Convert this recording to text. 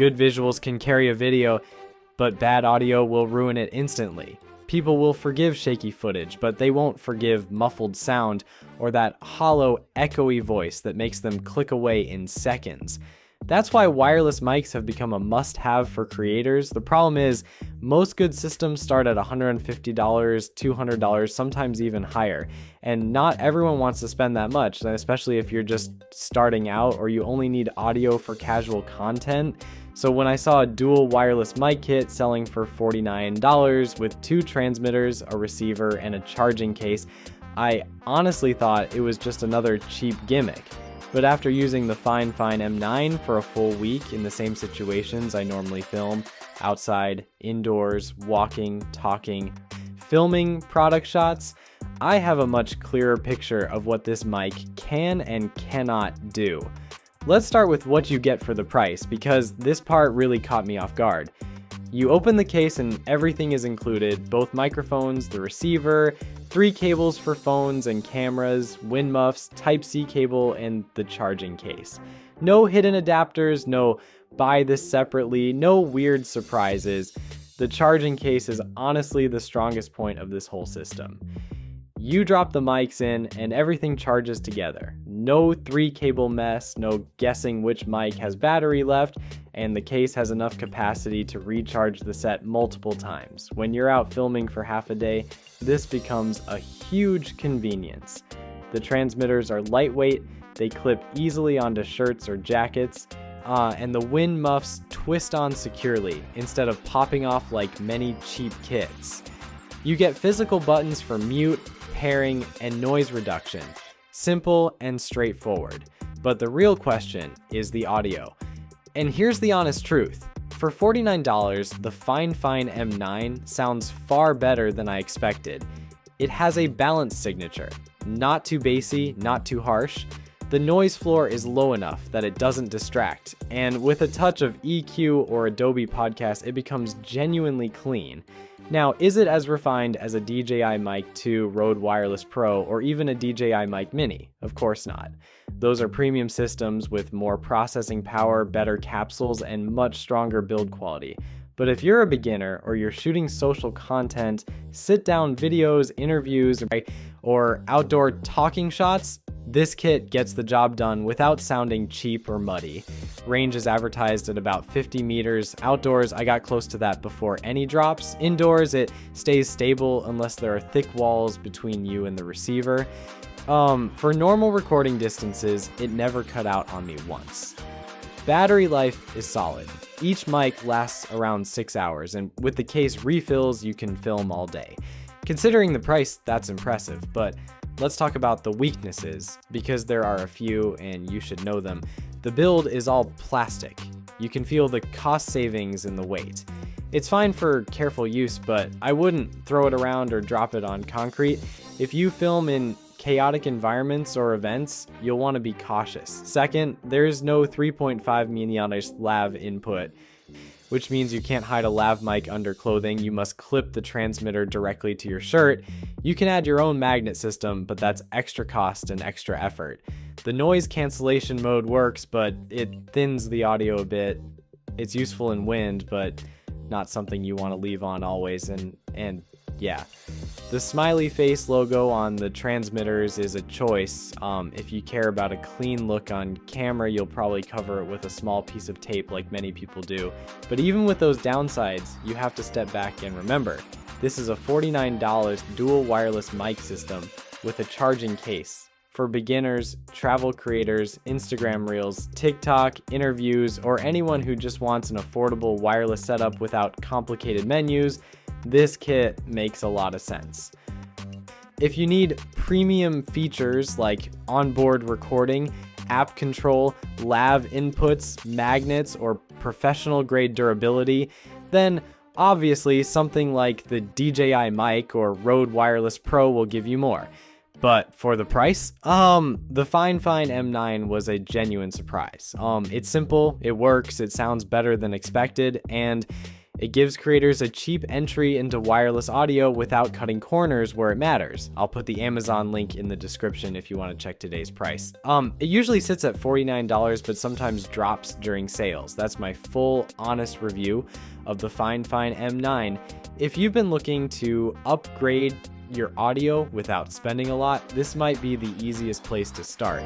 Good visuals can carry a video, but bad audio will ruin it instantly. People will forgive shaky footage, but they won't forgive muffled sound or that hollow, echoey voice that makes them click away in seconds. That's why wireless mics have become a must-have for creators. The problem is, most good systems start at $150, $200, sometimes even higher. And not everyone wants to spend that much, especially if you're just starting out or you only need audio for casual content. So when I saw a dual wireless mic kit selling for $49 with 2 transmitters, a receiver, and a charging case, I honestly thought it was just another cheap gimmick. But after using the Fifine M9 for a full week in the same situations I normally film, outside, indoors, walking, talking, filming product shots, I have a much clearer picture of what this mic can and cannot do. Let's start with what you get for the price, because this part really caught me off guard. You open the case and everything is included, both microphones, the receiver, 3 cables for phones and cameras, wind muffs, Type-C cable, and the charging case. No hidden adapters, no buy this separately, no weird surprises. The charging case is honestly the strongest point of this whole system. You drop the mics in and everything charges together. No 3-cable mess, no guessing which mic has battery left, and the case has enough capacity to recharge the set multiple times. When you're out filming for half a day, this becomes a huge convenience. The transmitters are lightweight, they clip easily onto shirts or jackets, and the wind muffs twist on securely instead of popping off like many cheap kits. You get physical buttons for mute, pairing, and noise reduction. Simple and straightforward. But the real question is the audio. And here's the honest truth. For $49, the Fifine M9 sounds far better than I expected. It has a balanced signature. Not too bassy, not too harsh. The noise floor is low enough that it doesn't distract. And with a touch of EQ or Adobe Podcast, it becomes genuinely clean. Now, is it as refined as a DJI Mic 2 Rode Wireless Pro or even a DJI Mic Mini? Of course not. Those are premium systems with more processing power, better capsules, and much stronger build quality. But if you're a beginner or you're shooting social content, sit-down videos, interviews, or outdoor talking shots, this kit gets the job done without sounding cheap or muddy. Range is advertised at about 50 meters. Outdoors, I got close to that before any drops. Indoors, it stays stable unless there are thick walls between you and the receiver. For normal recording distances, it never cut out on me once. Battery life is solid. Each mic lasts around 6 hours, and with the case refills, you can film all day. Considering the price, that's impressive, but let's talk about the weaknesses, because there are a few and you should know them. The build is all plastic. You can feel the cost savings in the weight. It's fine for careful use, but I wouldn't throw it around or drop it on concrete. If you film in chaotic environments or events, you'll want to be cautious. Second, there's no 3.5 mm lav input, which means you can't hide a lav mic under clothing. You must clip the transmitter directly to your shirt. You can add your own magnet system, but that's extra cost and extra effort. The noise cancellation mode works, but it thins the audio a bit. It's useful in wind, but not something you want to leave on always, and yeah. The smiley face logo on the transmitters is a choice. If you care about a clean look on camera, you'll probably cover it with a small piece of tape like many people do. But even with those downsides, you have to step back and remember, this is a $49 dual wireless mic system with a charging case. For beginners, travel creators, Instagram reels, TikTok, interviews, or anyone who just wants an affordable wireless setup without complicated menus, this kit makes a lot of sense. If you need premium features like onboard recording, app control, lav inputs, magnets, or professional grade durability, then obviously something like the DJI Mic or Rode Wireless Pro will give you more. But for the price, the Fifine M9 was a genuine surprise. It's simple, it works, it sounds better than expected, and It gives creators a cheap entry into wireless audio without cutting corners where it matters. I'll put the Amazon link in the description if you want to check today's price. It usually sits at $49, but sometimes drops during sales. That's my full, honest review of the Fifine M9. If you've been looking to upgrade your audio without spending a lot, this might be the easiest place to start.